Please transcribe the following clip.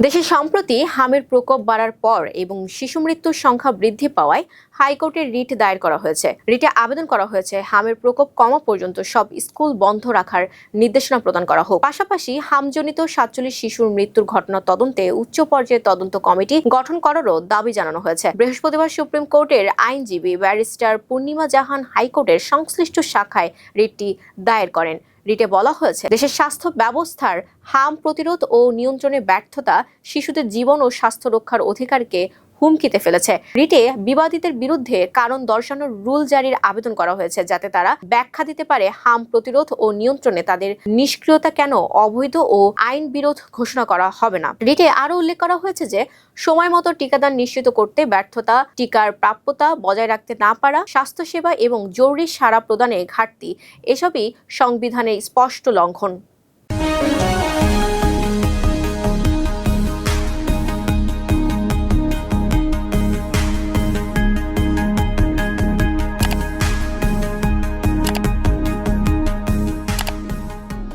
দেশে সম্প্রতি হামের প্রকোপ বাড়ার পর এবং শিশু মৃত্যুর সংখ্যা বৃদ্ধি পাওয়ায় হাইকোর্টে রিট দায়ের করা হয়েছে। রিটে আবেদন করা হয়েছে হামের প্রকোপ কমা পর্যন্ত সব স্কুল বন্ধ রাখার নির্দেশনা প্রদান করা হোক। পাশাপাশি হামজনিত ৪৭ শিশুর মৃত্যুর ঘটনা তদন্তে উচ্চ পর্যায়ের তদন্ত কমিটি গঠন করারও দাবি জানানো হয়েছে। বৃহস্পতিবার সুপ্রিম কোর্টের আইনজীবী ব্যারিস্টার পূর্ণিমা জাহান হাইকোর্টের সংশ্লিষ্ট শাখায় রিটটি দায়ের করেন। রিটে বলা হয়েছে, দেশের স্বাস্থ্য ব্যবস্থার হাম প্রতিরোধ ও নিয়ন্ত্রণে ব্যর্থতা শিশুদের জীবন ও স্বাস্থ্য রক্ষার অধিকারকে হুমকিতে ফেলেছে। রিটে বিবাদীদের বিরুদ্ধে কারণ দর্শানোর রুল জারির আবেদন করা হয়েছে, যাতে তারা ব্যাখ্যা দিতে পারে হাম প্রতিরোধ ও নিয়ন্ত্রণে তাদের নিষ্ক্রিয়তা কেন অবৈধ ও আইন বিরোধ ঘোষণা করা হবে না। রিটে আরও উল্লেখ করা হয়েছে যে সময় মতো টিকাদান নিশ্চিত করতে ব্যর্থতা, টিকার প্রাপ্যতা বজায় রাখতে না পারা, স্বাস্থ্যসেবা এবং জরুরি সাড়া প্রদানে ঘাটতি এসবই সংবিধানের স্পষ্ট লঙ্ঘন।